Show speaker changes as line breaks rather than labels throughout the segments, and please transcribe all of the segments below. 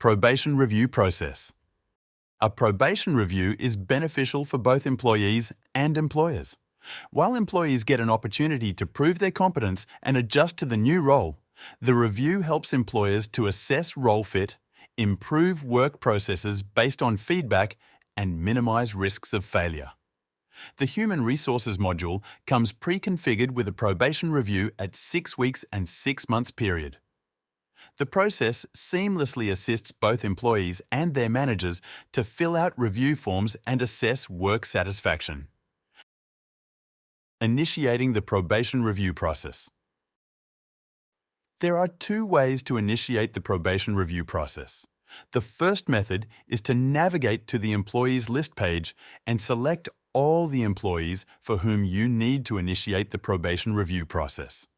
Probation review process. A probation review is beneficial for both employees and employers. While employees get an opportunity to prove their competence and adjust to the new role, the review helps employers to assess role fit, improve work processes based on feedback, and minimize risks of failure. The Human Resources module comes pre-configured with a probation review at 6 weeks and 6 months period. The process seamlessly assists both employees and their managers to fill out review forms and assess work satisfaction. Initiating the probation review process. There are 2 ways to initiate the probation review process. The first method is to navigate to the Employees List page and select all the employees for whom you need to initiate the probation review process.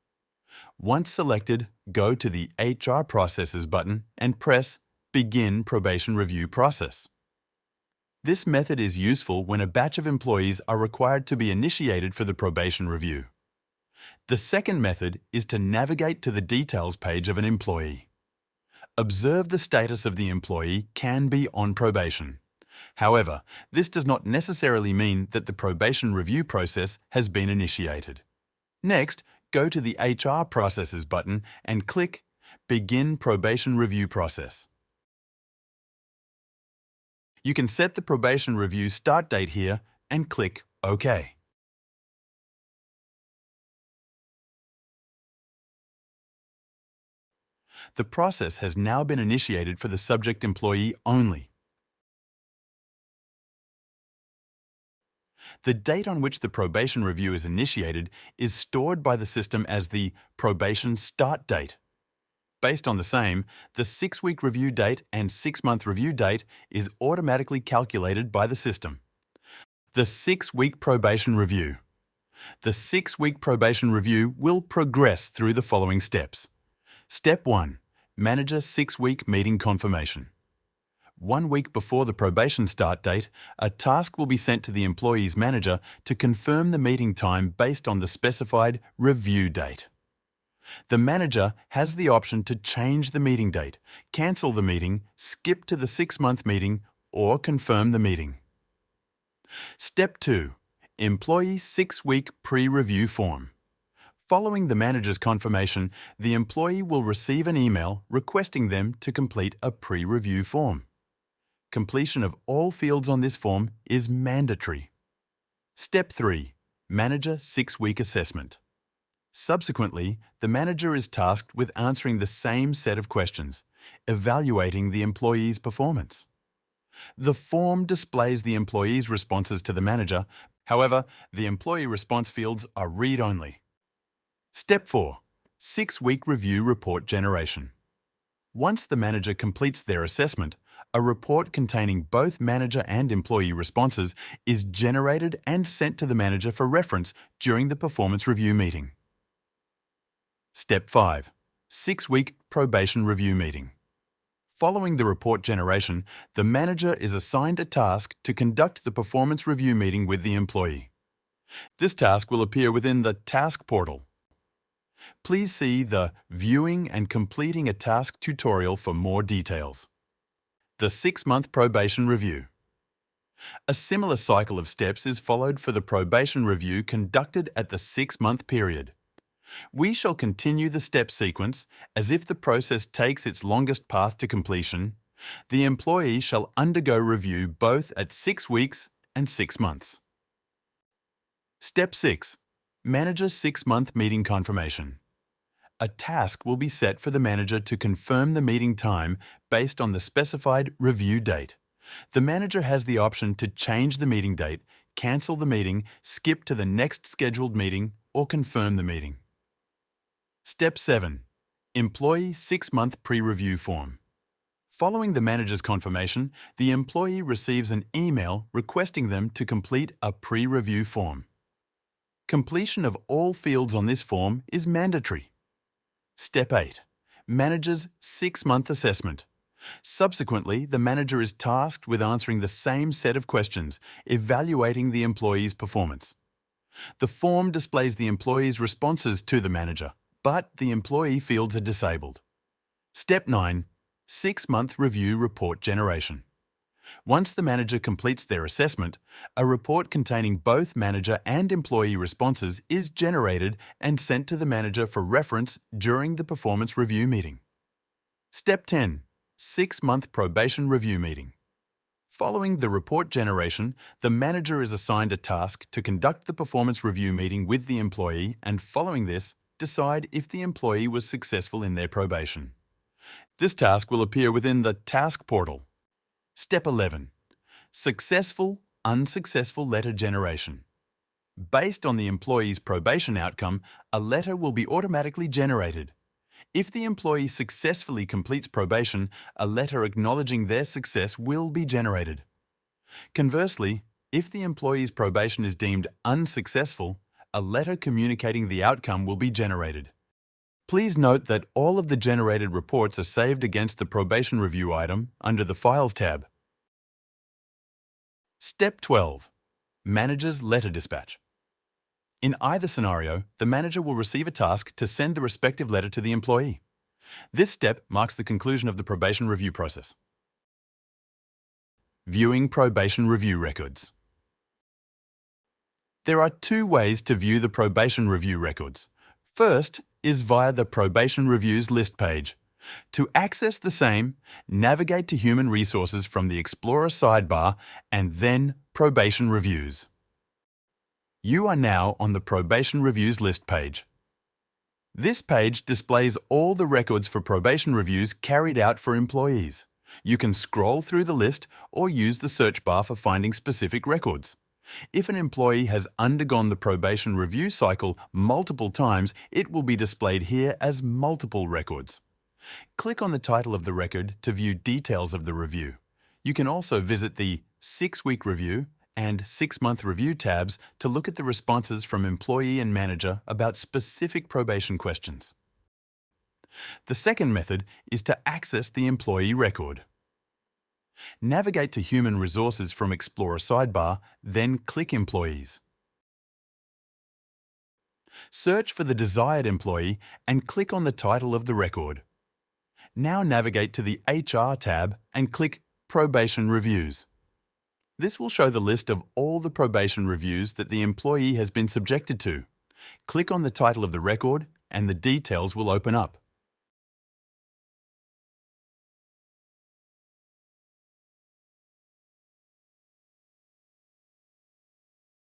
Once selected, go to the HR Processes button and press Begin Probation Review Process. This method is useful when a batch of employees are required to be initiated for the probation review. The second method is to navigate to the Details page of an employee. Observe the status of the employee can be on probation. However, this does not necessarily mean that the probation review process has been initiated. Next, go to the HR Processes button and click Begin Probation Review Process. You can set the probation review start date here and click OK. The process has now been initiated for the subject employee only. The date on which the probation review is initiated is stored by the system as the probation start date. Based on the same, the 6-week review date and 6-month review date is automatically calculated by the system. The 6-week probation review. The 6-week probation review will progress through the following steps. Step 1. Manager 6-week meeting confirmation. 1 week before the probation start date, a task will be sent to the employee's manager to confirm the meeting time based on the specified review date. The manager has the option to change the meeting date, cancel the meeting, skip to the 6-month meeting, or confirm the meeting. Step 2. Employee 6-week pre-review form. Following the manager's confirmation, the employee will receive an email requesting them to complete a pre-review form. Completion of all fields on this form is mandatory. Step 3. Manager 6-week assessment. Subsequently, the manager is tasked with answering the same set of questions, evaluating the employee's performance. The form displays the employee's responses to the manager. However, the employee response fields are read-only. Step 4. 6-week review report generation. Once the manager completes their assessment, a report containing both manager and employee responses is generated and sent to the manager for reference during the performance review meeting. Step 5. 6-week probation review meeting. Following the report generation, the manager is assigned a task to conduct the performance review meeting with the employee. This task will appear within the Task portal. Please see the Viewing and Completing a Task tutorial for more details. The 6-month probation review. A similar cycle of steps is followed for the probation review conducted at the 6-month period. We shall continue the step sequence as if the process takes its longest path to completion. The employee shall undergo review both at 6 weeks and 6 months. Step 6. Manager 6-month meeting confirmation. A task will be set for the manager to confirm the meeting time based on the specified review date. The manager has the option to change the meeting date, cancel the meeting, skip to the next scheduled meeting, or confirm the meeting. Step 7. Employee 6-month pre-review form. Following the manager's confirmation, the employee receives an email requesting them to complete a pre-review form. Completion of all fields on this form is mandatory. Step 8. Manager's 6-month assessment. Subsequently, the manager is tasked with answering the same set of questions, evaluating the employee's performance. The form displays the employee's responses to the manager, but the employee fields are disabled. Step 9. 6-month review report generation. Once the manager completes their assessment, a report containing both manager and employee responses is generated and sent to the manager for reference during the performance review meeting. Step 10. 6-month probation review meeting. Following the report generation, the manager is assigned a task to conduct the performance review meeting with the employee and, following this, decide if the employee was successful in their probation. This task will appear within the Task portal. Step 11. Successful, unsuccessful letter generation. Based on the employee's probation outcome, a letter will be automatically generated. If the employee successfully completes probation, a letter acknowledging their success will be generated. Conversely, if the employee's probation is deemed unsuccessful, a letter communicating the outcome will be generated. Please note that all of the generated reports are saved against the probation review item under the Files tab. Step 12. Manager's letter dispatch. In either scenario, the manager will receive a task to send the respective letter to the employee. This step marks the conclusion of the probation review process. Viewing probation review records. There are two ways to view the probation review records. First is via the Probation Reviews list page. To access the same, navigate to Human Resources from the Explorer sidebar and then Probation Reviews. You are now on the Probation Reviews list page. This page displays all the records for probation reviews carried out for employees. You can scroll through the list or use the search bar for finding specific records. If an employee has undergone the probation review cycle multiple times, it will be displayed here as multiple records. Click on the title of the record to view details of the review. You can also visit the 6-week review and 6-month review tabs to look at the responses from employee and manager about specific probation questions. The second method is to access the employee record. Navigate to Human Resources from Explorer sidebar, then click Employees. Search for the desired employee and click on the title of the record. Now navigate to the HR tab and click Probation Reviews. This will show the list of all the probation reviews that the employee has been subjected to. Click on the title of the record and the details will open up.